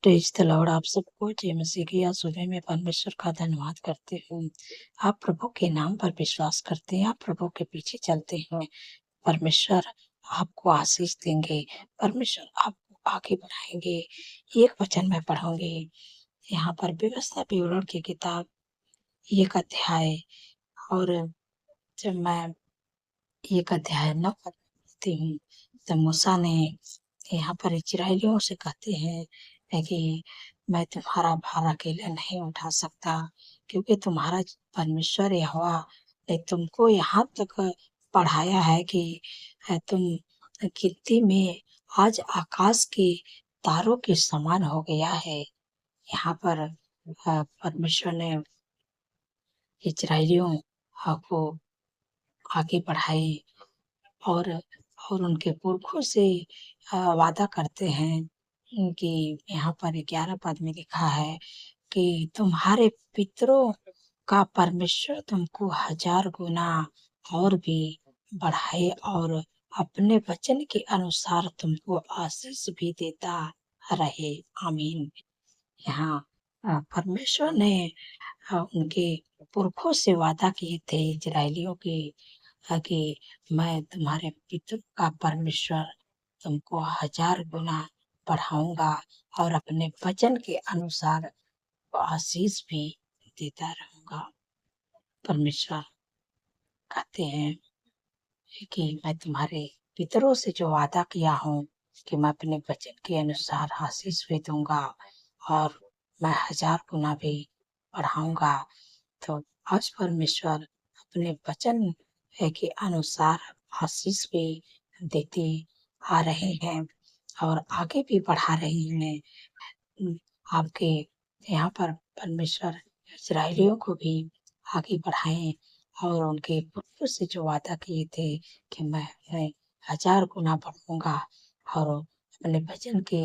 Praise the Lord. आप सबको जय मसीह की आज सुबह में परमेश्वर का धन्यवाद करते हूँ। आप प्रभु के नाम पर विश्वास करते हैं, आप प्रभु के पीछे चलते हैं। परमेश्वर आपको आशीष देंगे, परमेश्वर आपको आगे बढ़ाएँगे। एक वचन मैं पढ़ूँगी, यहाँ पर व्यवस्था विवरण की किताब 1 अध्याय और जब मैं 1 अध्याय 9 पद पढ़ती हूँ, तब मूसा ने यहाँ पर इस्राएलियों से कहते हैं कि मैं तुम्हारा भार अकेले नहीं उठा सकता, क्योंकि तुम्हारा परमेश्वर यहोवा ने तुमको यहाँ तक बढ़ाया है कि तुम गिनती में आज आकाश के तारों के समान हो गया है। यहाँ पर परमेश्वर ने इस्राएलियों को आगे बढ़ाई और उनके पुरखों से वादा करते हैं कि यहाँ पर 11 पद में लिखा है कि तुम्हारे पितरों का परमेश्वर तुमको 1000 गुना और भी बढ़ाए और अपने वचन के अनुसार तुमको आशीष भी देता रहे। आमीन। यहाँ परमेश्वर ने उनके पुरखों से वादा किए थे इजरायलियों के कि मैं तुम्हारे पितरों का परमेश्वर तुमको 1000 गुना बढ़ाऊंगा और अपने वचन के अनुसार आशीष भी देता रहूंगा। परमेश्वर कहते हैं कि मैं तुम्हारे पितरों से जो वादा किया हूँ कि मैं अपने वचन के अनुसार आशीष भी दूंगा और मैं 1000 गुना भी बढ़ाऊंगा। तो आज परमेश्वर अपने वचन के अनुसार आशीष भी देते आ रहे हैं और आगे भी बढ़ा रहे हैं। आपके यहाँ पर परमेश्वर इस्राएलियों को भी आगे बढ़ाएं और उनके पुरखों से जो वादा किए थे कि मैं 1000 गुना बढ़ूंगा और अपने वचन के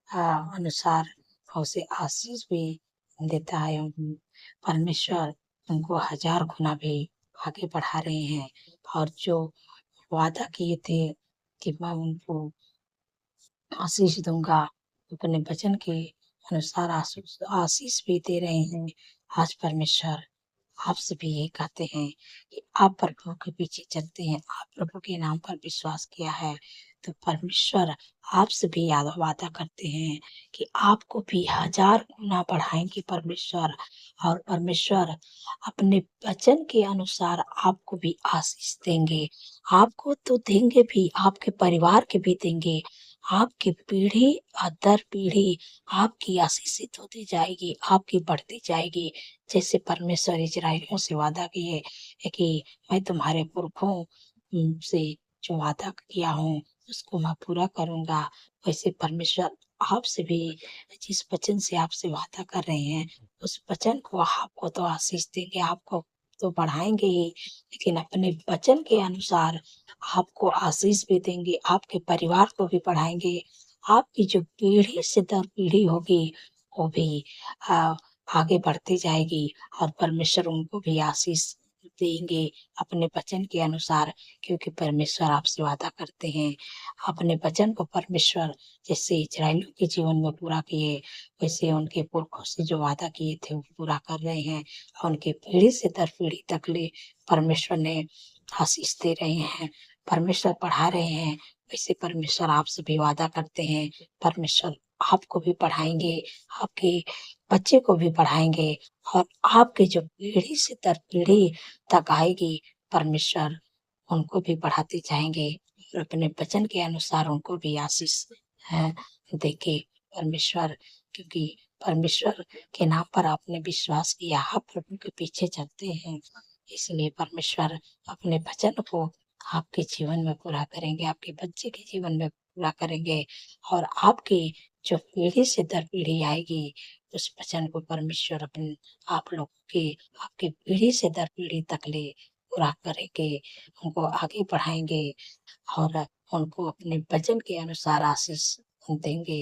अनुसार उसे आशीष भी देता है। परमेश्वर उनको 1000 गुना भी आगे बढ़ा रहे हैं और जो वादा किए थे कि मैं उनको आशीष दूंगा, अपने वचन के अनुसार आशीष भी दे रहे हैं। आज परमेश्वर आपसे भी यही कहते हैं कि आप प्रभु के पीछे चलते हैं, आप प्रभु के नाम पर विश्वास किया है, तो परमेश्वर आपसे भी वादा करते हैं कि आपको भी 1000 गुना बढ़ाएंगे परमेश्वर। और परमेश्वर अपने वचन के अनुसार आपको भी आशीष देंगे। आपको तो देंगे भी, आपके परिवार के भी देंगे। आपकी पीढ़ी दर पीढ़ी आपकी आशीषित होती जाएगी, आपकी बढ़ती जाएगी। जैसे परमेश्वर इजरायलियों से वादा किए कि मैं तुम्हारे पुरखों से जो वादा किया हूँ उसको मैं पूरा करूंगा, वैसे परमेश्वर आपसे भी जिस वचन से आपसे वादा कर रहे हैं उस वचन को आपको तो आशीष देंगे, आपको तो बढ़ाएंगे ही, लेकिन अपने वचन के अनुसार आपको आशीष भी देंगे, आपके परिवार को भी बढ़ाएंगे। आपकी जो पीढ़ी से दर पीढ़ी होगी वो भी आगे बढ़ती जाएगी और परमेश्वर उनको भी आशीष देंगे अपने वचन के अनुसार, क्योंकि परमेश्वर आपसे वादा करते हैं। अपने वचन को परमेश्वर जैसे इजरायलियों के जीवन में पूरा किए, वैसे उनके पुरखों से जो वादा किए थे वो पूरा कर रहे हैं और उनके पीढ़ी से दर पीढ़ी तक ले परमेश्वर ने आशीष दे रहे हैं, परमेश्वर बढ़ा रहे हैं। वैसे परमेश्वर आपसे भी वादा करते हैं, परमेश्वर आपको भी बढ़ाएंगे, आपके बच्चे को भी बढ़ाएंगे और आपके जो पीढ़ी से दर पीढ़ी तक आएगी परमेश्वर उनको भी बढ़ाते जाएंगे और अपने वचन के अनुसार उनको भी आशीष देके परमेश्वर, क्योंकि परमेश्वर के नाम पर आपने विश्वास किया, आप प्रभु के पीछे चलते हैं, इसलिए परमेश्वर अपने वचन को आपके जीवन में पूरा करेंगे, आपके बच्चे के जीवन में पूरा करेंगे और आपकी जो पीढ़ी से दर पीढ़ी आएगी उस वचन को परमेश्वर अपने आप लोगों के आपके पीढ़ी से दर पीढ़ी तक ले पूरा करेंगे, उनको आगे बढ़ाएंगे और उनको अपने वचन के अनुसार आशीष देंगे।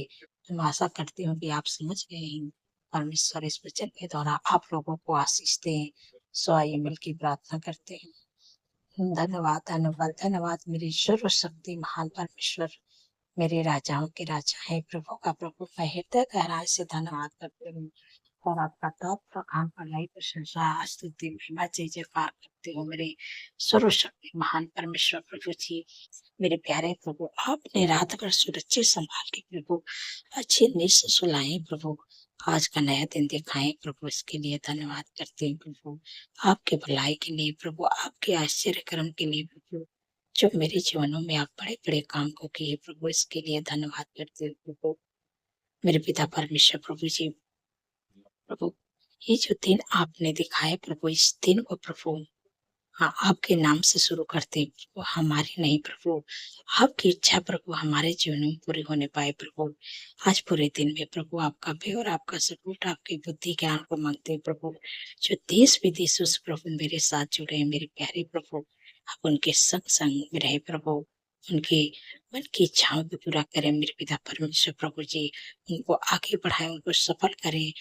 मैं आशा करती हूँ कि आप समझ गए हैं। परमेश्वर इस वचन के द्वारा आप लोगों को आशीष दें। सो आइए मिलकर प्रार्थना करते हैं। धन्यवाद धन्यवाद धन्यवाद मेरे सर्वशक्ति महान परमेश्वर, मेरे राजाओं के राजा हैं, प्रभु का प्रभु। मैं हृदय गहराई से धन्यवाद करती हूँ और आपका तब प्रधान पढ़ाई प्रशंसा स्तुति महिमा जय जयकार करती हूँ। मेरे सर्वशक्ति महान परमेश्वर प्रभु जी, मेरे प्यारे प्रभु, आपने रात भर सुरक्षित संभाल के प्रभु अच्छी नींद से सुलाए प्रभु। आज का नया दिन दिखाएं प्रभु, इसके लिए धन्यवाद करते हैं प्रभु। आपके भलाई के लिए प्रभु, आपके आश्चर्य कर्म के लिए प्रभु, जो मेरे जीवनों में आप बड़े बड़े काम को किए प्रभु, इसके लिए धन्यवाद करते हैं प्रभु। मेरे पिता परमेश्वर प्रभु जी, प्रभु ये जो दिन आपने दिखाए प्रभु, इस दिन को प्रभु हाँ आपके नाम से शुरू करते हैं प्रभु, हमारी नहीं प्रभु। आपकी इच्छा प्रभु हमारे जीवन में पूरी होने पाए प्रभु। आज पूरे दिन में प्रभु आपका भी और आपका सपोर्ट, आपकी बुद्धि ज्ञान को मांगते हैं प्रभु। जो देश विदेश उस प्रभु मेरे साथ जुड़े हैं मेरे प्यारे प्रभु, आप उनके संग संग में रहे प्रभु। उनके मन की इच्छाओं को पूरा करें मेरे पिता परमेश्वर प्रभु जी। उनको आगे बढ़ाएं, उनको सफल करें।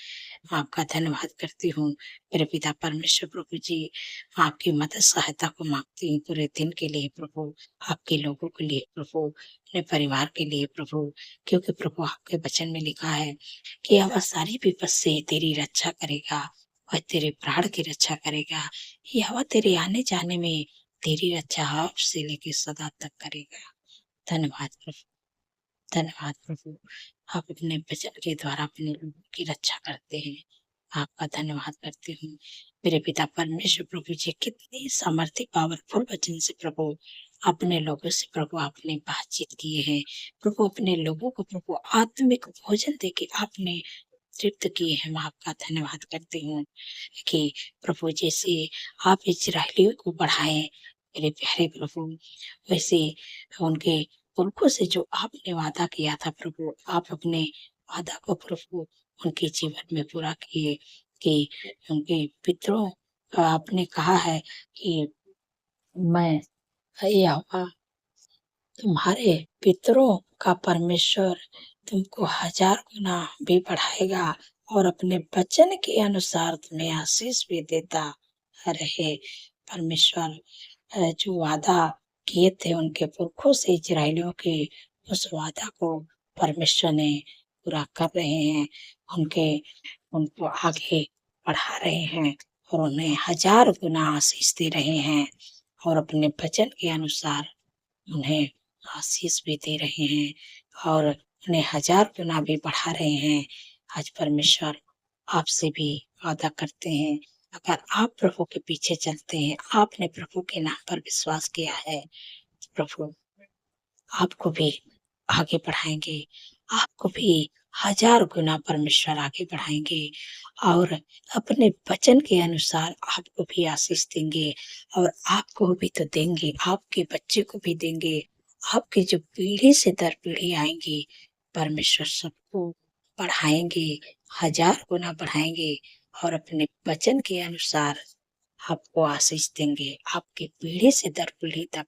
आपका धन्यवाद करती हूँ मेरे पिता परमेश्वर प्रभु जी। आपकी मदद सहायता को मांगती हूँ पूरे दिन के लिए प्रभु, आपके लोगों के लिए प्रभु, अपने परिवार के लिए प्रभु। क्योंकि प्रभु आपके वचन में लिखा है कि वह सारी विपद से तेरी रक्षा करेगा, वह तेरे प्राण की रक्षा करेगा। यह तेरे आने जाने में तेरी रक्षा आप से लेके सदा तक करेगा। धन्यवाद प्रभु, धन्यवाद प्रभु। आप अपने वचन के द्वारा अपने लोगों की रक्षा करते हैं। आपका धन्यवाद करती हूँ मेरे पिता परमेश्वर प्रभु जी। कितनी सामर्थ्य पावरफुल वचन से प्रभु अपने लोगों से प्रभु आपने बातचीत किए हैं प्रभु। अपने लोगों को प्रभु आत्मिक भोजन देके आपने तृप्त किए हैं। मैं आपका धन्यवाद करती हूँ कि प्रभु जैसे आप इजरायलियों को बढ़ाएं मेरे प्यारे प्रभु, वैसे उनके पुरखों से जो आपने वादा किया था प्रभु, आप अपने वादा को प्रभु उनके जीवन में पूरा किए। कि उनके पितरों का आपने कहा है कि मैं यहोवा तुम्हारे पितरों का परमेश्वर तुमको 1000 गुना भी बढ़ाएगा और अपने वचन के अनुसार तुम्हें आशीष भी देता रहे। परमेश्वर जो वादा किए थे उनके पुरखों से इजरायलियों के, उस वादा को परमेश्वर ने पूरा कर रहे हैं। उनके उनको आगे बढ़ा रहे हैं और उन्हें 1000 गुना आशीष दे रहे हैं और अपने वचन के अनुसार उन्हें आशीष भी दे रहे हैं और उन्हें 1000 गुना भी बढ़ा रहे हैं। आज परमेश्वर आपसे भी वादा करते हैं, अगर आप प्रभु के पीछे चलते हैं, आपने प्रभु के नाम पर विश्वास किया है, प्रभु आपको भी आगे बढ़ाएंगे। आपको भी 1000 गुना परमेश्वर आगे बढ़ाएंगे और अपने वचन के अनुसार आपको भी आशीष देंगे और आपको भी तो देंगे, आपके बच्चे को भी देंगे। आपकी जो पीढ़ी से दर पीढ़ी आएंगी, परमेश्वर सबको बढ़ाएंगे, 1000 गुना बढ़ाएंगे और अपने वचन के अनुसार आपको आशीष देंगे। आपकी पीढ़ी से दर पीढ़ी तक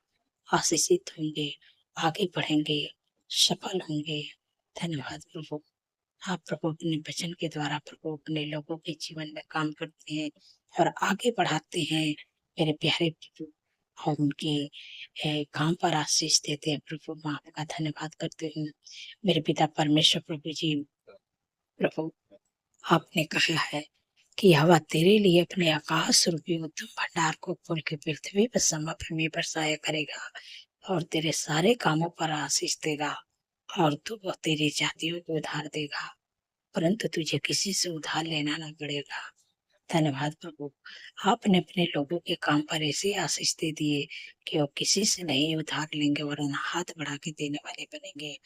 आशीषित होंगे, आगे बढ़ेंगे, सफल होंगे। धन्यवाद प्रभु। आप प्रभु अपने वचन के द्वारा प्रभु अपने लोगों के जीवन में काम करते हैं और आगे बढ़ाते हैं मेरे प्यारे प्रभु, और उनके काम पर आशीष देते हैं प्रभु। मैं आपका धन्यवाद करती हूँ मेरे पिता परमेश्वर प्रभु जी। प्रभु आपने कहा है कि हवा तेरे लिए अपने आकाश रूपी उत्तम भंडार को खोल के पृथ्वी पर समग्र में बरसाया करेगा और तेरे सारे कामों पर आशीष देगा और तू वह तेरी जातियों को उधार देगा, परंतु तुझे किसी से उधार लेना न पड़ेगा। धन्यवाद प्रभु। आपने अपने लोगों के काम पर ऐसे आशीष दे दिए कि वो किसी से नहीं उधार लेंगे वरन हाथ बढ़ा के देने वाले बनेंगे।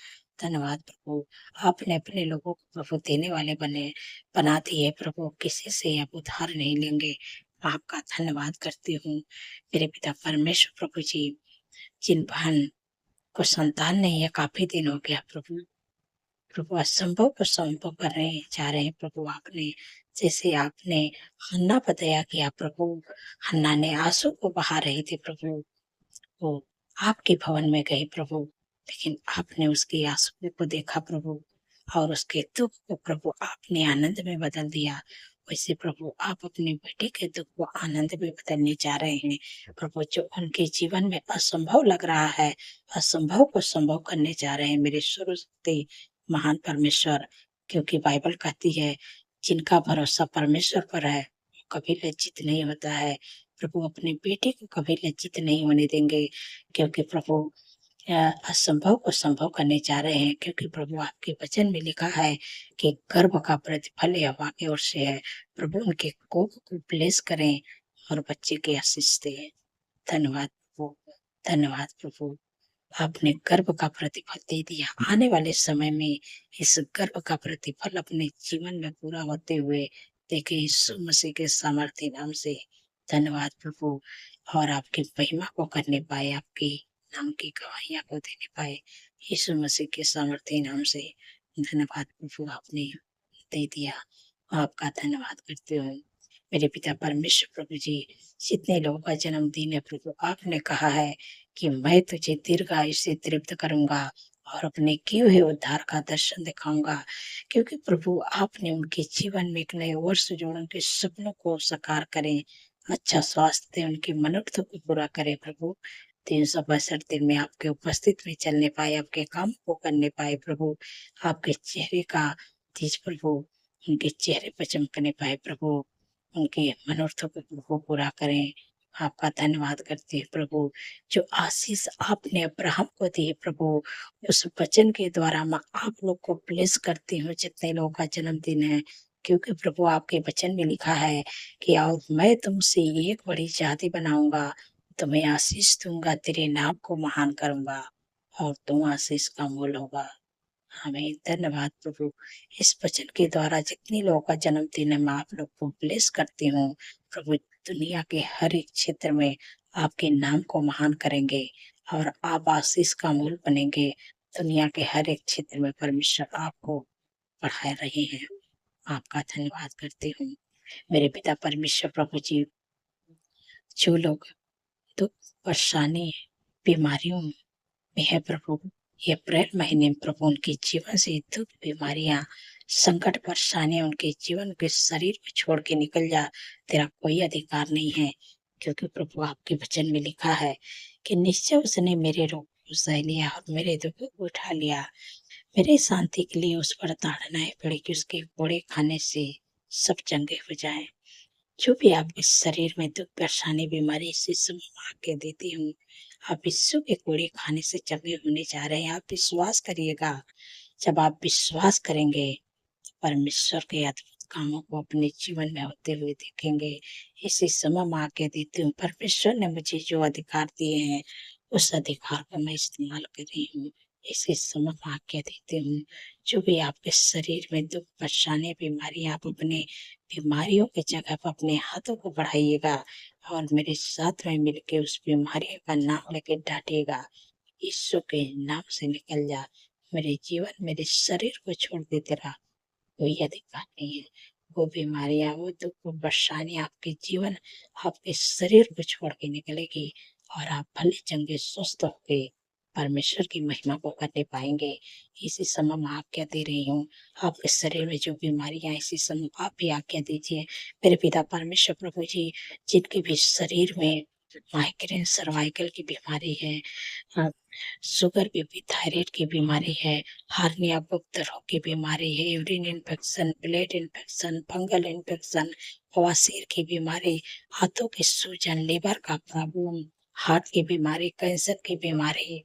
धन्यवाद प्रभु। आपने अपने लोगों को प्रभु देने वाले बना दिए प्रभु, किसी से अब उधार नहीं लेंगे। आपका धन्यवाद करती हूँ मेरे पिता परमेश्वर प्रभु जी। जिन बहन को संतान नहीं है, काफी दिन हो गया प्रभु, प्रभु असंभव को संभव करने जा रहे हैं प्रभु। आपने जैसे आपने हन्ना बताया कि आप प्रभु, हन्ना ने आंसू को बहा रही थी प्रभु, वो आपके भवन में गई प्रभु, लेकिन आपने उसके आंसू को देखा प्रभु और उसके दुख को प्रभु आपने आनंद में बदल दिया। वैसे प्रभु आप अपने बेटे के दुःख को आनंद में बदलने जा रहे हैं। प्रभु जो उनके जीवन में असंभव लग रहा है, असंभव को संभव करने जा रहे हैं मेरे सर्वशक्ति महान परमेश्वर। क्योंकि बाइबल कहती है जिनका भरोसा परमेश्वर पर है, वो कभी लज्जित नहीं होता है। प्रभु अपने बेटे को कभी लज्जित नहीं होने देंगे, क्योंकि प्रभु असंभव को संभव करने जा रहे हैं। क्योंकि प्रभु आपके वचन में लिखा है कि गर्भ का प्रतिफल यहोवा की ओर से है। प्रभु उनके कोख को ब्लेस करें और बच्चे की आशीष दें। धन्यवाद प्रभु, धन्यवाद प्रभु। आपने गर्भ का प्रतिफल दे दिया। आने वाले समय में इस गर्भ का प्रतिफल अपने जीवन में पूरा होते हुए देखे यीशु मसीह के सामर्थ्य नाम से। धन्यवाद प्रभु। और आपकी महिमा को करने पाए, आपकी नाम की गवाहियां को देने पाए यीशु मसीह के सामर्थ्य नाम से। धन्यवाद प्रभु, आपने दे दिया। आपका धन्यवाद करते हुए मेरे पिता परमेश्वर प्रभु जी, जितने लोगों का जन्मदिन है प्रभु, आपने कहा है कि मैं तुझे दीर्घायु से तृप्त करूंगा और अपने किए हुए उद्धार का दर्शन दिखाऊंगा। क्योंकि प्रभु आपने उनके जीवन में एक नए वर्ष जोड़ उनके सपनों को साकार करें, अच्छा स्वास्थ्य दे, उनकी मनोरथ को पूरा करे प्रभु। 362 दिन में आपके उपस्थित में चलने पाए, आपके काम को करने पाए प्रभु। आपके चेहरे का तेज प्रभु उनके चेहरे पर चमकने पाए प्रभु। उनके मनोरथों को प्रभु पूरा करें। आपका धन्यवाद करते हैं प्रभु। जो आशीष आपने अब्राहम को दी है प्रभु, उस वचन के द्वारा मैं आप लोग को ब्लेस करती हूँ जितने लोगों का जन्मदिन है। क्योंकि प्रभु आपके वचन में लिखा है कि और मैं तुमसे एक बड़ी जाति बनाऊंगा, तुम्हें आशीष दूंगा, तेरे नाम को महान करूंगा और तुम आशीष का मूल होगा। हमें धन्यवाद प्रभु। इस वचन के द्वारा जितने लोगों का जन्मदिन है मैं आप लोग को ब्लेस करती हूँ प्रभु। दुनिया के हर एक क्षेत्र में आपके नाम को महान करेंगे और आप आशीष का मूल बनेंगे। दुनिया के हर एक क्षेत्र में परमेश्वर आपको बढ़ा रहे हैं। आपका धन्यवाद करती हूँ मेरे पिता परमेश्वर प्रभु जी। जो लोग दुख, परेशानी, बीमारियों में है प्रभु, ये अप्रैल महीने में प्रभु उनके जीवन से दुख, बीमारियां, संकट, परेशानियां उनके जीवन के शरीर को छोड़ के निकल जा। तेरा कोई अधिकार नहीं है। क्योंकि प्रभु आपके वचन में लिखा है कि निश्चय उसने मेरे रोग को सह लिया और मेरे दुख को उठा लिया। मेरे शांति के लिए उस पर ताड़नाएं पड़ी कि उसके कोड़े खाने से सब चंगे हो जाए। जो भी आपके शरीर में दुख, परेशानी, बीमारी, इसी सब मार के देती हूँ। आप यीशु के कोड़े खाने से चंगे होने जा रहे हैं। आप विश्वास करिएगा। जब आप विश्वास करेंगे तो परमेश्वर के अद्भुत कामों को अपने जीवन में होते हुए देखेंगे। इसी समय मैं आज्ञा देती हूँ, परमेश्वर ने मुझे जो अधिकार दिए हैं उस अधिकार को मैं इस्तेमाल कर रही हूँ। इसी समय मैं आज्ञा देती हूँ, जो भी आपके शरीर में दुख, परेशानी, बीमारी, आप अपने बीमारियों की जगह पर अपने हाथों को बढ़ाइएगा और मेरे साथ में मिलके उस बीमारी का नाम लेके डांटिएगा। यीशु के नाम से निकल जा। मेरे जीवन, मेरे शरीर को छोड़ दे, तेरा कोई अधिकार नहीं है। वो बीमारियां, वो दुख, वो परेशानी आपके जीवन, आपके शरीर को छोड़ के निकलेगी और आप भले चंगे स्वस्थ होके परमेश्वर की महिमा को करने पाएंगे। इसी समय मैं आज्ञा दे रही हूँ। आपके शरीर में जो बीमारियां, इसी समय आप भी आज्ञा दीजिए मेरे पिता परमेश्वर प्रभु जी। जिनके भी शरीर में माइग्रेन, सर्वाइकल की बीमारी है, अ, शुगर, बीपी, थायराइड की बीमारी है, हार्निया, गुप्त रोग की बीमारी है, urine infection, blood infection, fungal infection, बवासीर की बीमारी, हाथों की सूजन, लीवर का प्रॉब्लम, हार्ट की बीमारी, कैंसर की बीमारी,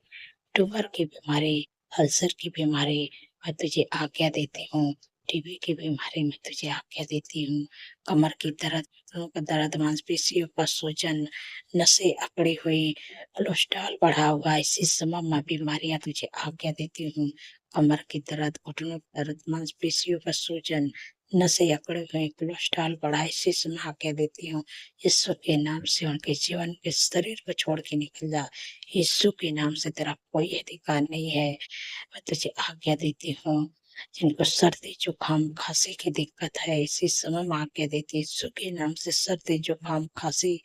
ट्यूमर की बीमारी, अल्सर की बीमारी, मैं तुझे आज्ञा देती हूँ। टीबी की बीमारी में तुझे आज्ञा देती हूँ। कमर की दर्द, घुटनों का दर्द, मांसपेशियों का सूजन, नसें अकड़ी हुई, कोलेस्ट्रॉल बढ़ा हुआ, इसी समम बीमारियां तुझे आज्ञा देती हूँ। कमर की दर्द, घुटनों का दर्द, मांसपेशियों का सूजन, नसें अकड़े हुए, कोलेस्ट्रॉल बढ़ा, इसी समय आज्ञा देती हूँ। यीशु के नाम से उनके जीवन के शरीर को छोड़ के निकल जा। यीशु के नाम से तेरा कोई अधिकार नहीं है। मैं तुझे आज्ञा देती हूँ। जिनको सर्दी, जुकाम, खांसी की दिक्कत है, इसी समय मैं आज्ञा देती हूँ। यीशु के नाम से सर्दी, जुकाम, खांसी,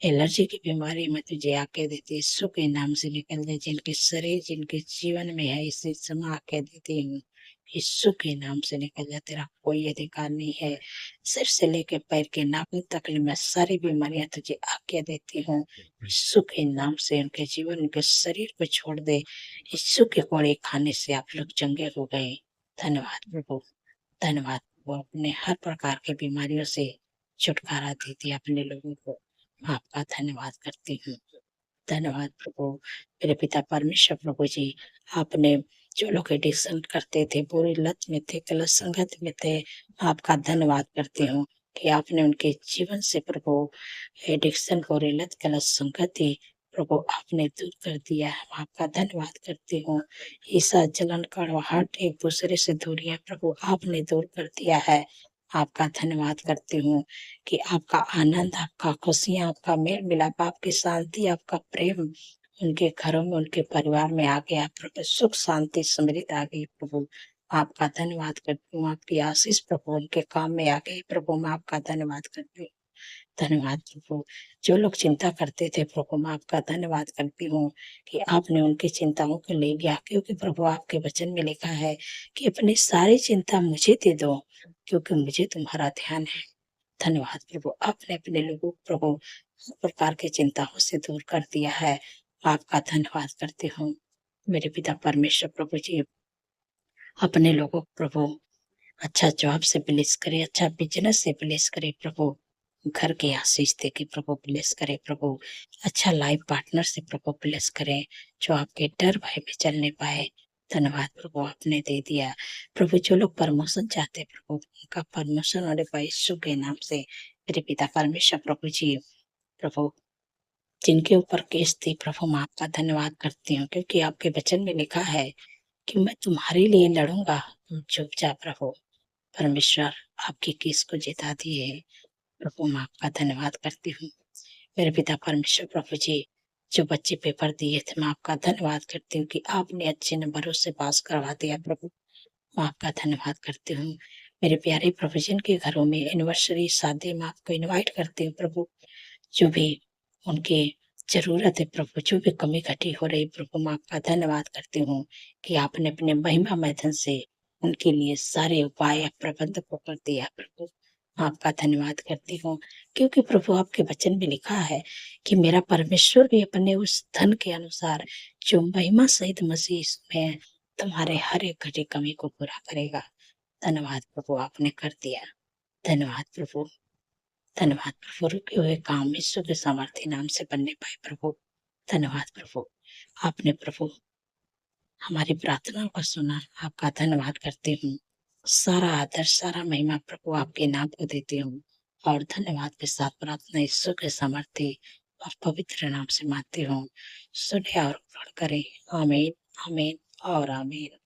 एलर्जी की बीमारी में तुझे आज्ञा देती हूँ। यीशु के नाम से निकल जाए। जिनके शरीर, जिनके जीवन में है, इसी समय आज्ञा देती हूँ। यीशु के नाम से निकल जा, तेरा कोई अधिकार नहीं है। सिर से लेके पैर के नाखून तक मैं सारी बीमारियां तुझे आज्ञा देती हूँ। यीशु के नाम से उनके जीवन, उनके शरीर को छोड़ दे। यीशु के कोड़े खाने से आप लोग चंगे हो गए। धन्यवाद प्रभु, धन्यवाद प्रभु। अपने हर प्रकार की बीमारियों से छुटकारा दे दिया अपने लोगों को। मैं आपका धन्यवाद करती हूँ। धन्यवाद प्रभु। मेरे पिता परमेश्वर प्रभु जी, आपने जो लोग एडिक्शन करते थे, बुरी लत में थे, गलत संगत में थे, मैं आपका धन्यवाद करती हूँ कि आपने उनके जीवन से प्रभु एडिक्शन, बुरी लत, गलत संगति प्रभु आपने दूर कर दिया है। मैं आपका धन्यवाद करती हूँ। ईसा, जलन, कड़वाहट, एक दूसरे से दूरियां प्रभु आपने दूर कर दिया है। आपका धन्यवाद करती हूँ कि आपका आनंद, आपका खुशियाँ, आपका मेल मिलाप, आपकी शांति, आपका प्रेम उनके घरों में, उनके परिवार में आ गया प्रभु। सुख शांति समृद्धि आ गई प्रभु। आपका धन्यवाद करती हूँ। आपकी आशीष प्रभु उनके काम में आ गई प्रभु। मैं आपका धन्यवाद करती हूँ। धन्यवाद प्रभु। जो लोग चिंता करते थे प्रभु, मैं आपका धन्यवाद करती हूँ कि आपने उनकी चिंताओं को ले लिया, क्योंकि प्रभु आपके वचन में लिखा है कि अपनी सारी चिंता मुझे दे दो, क्योंकि मुझे तुम्हारा ध्यान है। धन्यवाद प्रभु। आपने अपने लोगों को प्रभु हर प्रकार की चिंताओं से दूर कर दिया है। आपका धन्यवाद करती हूँ। मेरे पिता परमेश्वर प्रभु जी, अपने लोगों को प्रभु अच्छा जॉब से ब्लेस करे, अच्छा बिजनेस से ब्लेस करे प्रभु। घर की आशीष दे के प्रभु ब्लेस करे प्रभु। अच्छा लाइफ पार्टनर से प्रभु ब्लेस करे, जो आपके डर भय में चलने पाए। धन्यवाद प्रभु, आपने दे दिया प्रभु। जो लोग प्रमोशन चाहते प्रभु, उनका प्रमोशन होने पाए यीशु के नाम से। मेरे पिता परमेश्वर प्रभु जी, प्रभु जिनके ऊपर केस थी प्रभु, मैं आपका धन्यवाद करती हूँ, क्योंकि आपके वचन में लिखा है कि मैं तुम्हारे लिए लड़ूंगा, तुम चुप जा प्रभु। परमेश्वर आपकी केस को जिता दिए प्रभु। मैं आपका धन्यवाद करती हूँ। मेरे पिता परमेश्वर प्रभु जी, जो बच्चे पेपर दिए थे, मैं आपका धन्यवाद करती हूँ कि आपने अच्छे नंबरों से पास करवा दिया प्रभु। मैं आपका धन्यवाद करती हूँ। मेरे प्यारे प्रभु जिनके घरों में एनिवर्सरी, शादी, मैं आपको इनवाइट करती हूँ प्रभु। जो भी उनकी जरूरत है प्रभु, जो भी कमी घटी हो रही प्रभु, मैं आपका धन्यवाद करती हूँ कि आपने अपने महिमा मैदान से उनके लिए सारे उपाय या प्रबंध को कर दिया प्रभु। मैं आपका धन्यवाद करती हूँ, क्योंकि प्रभु आपके वचन में लिखा है कि मेरा परमेश्वर भी अपने उस धन के अनुसार जो महिमा सहित मसीह में तुम्हारे हर एक घटी कमी को पूरा करेगा। धन्यवाद प्रभु, आपने कर दिया। धन्यवाद प्रभु, धन्यवाद प्रभु। रुके हुए काम यीशु के सामर्थ्य नाम से बनने पाए प्रभु। धन्यवाद प्रभु, आपने प्रभु हमारी प्रार्थना को सुना। आपका धन्यवाद करती हूँ। सारा आदर, सारा महिमा प्रभु आपके नाम को देती हूँ, और धन्यवाद के साथ प्रार्थना यीशु के सामर्थ्य और पवित्र नाम से मानती हूँ। सुने और ग्रहण करें। आमीन, आमीन और आमीन।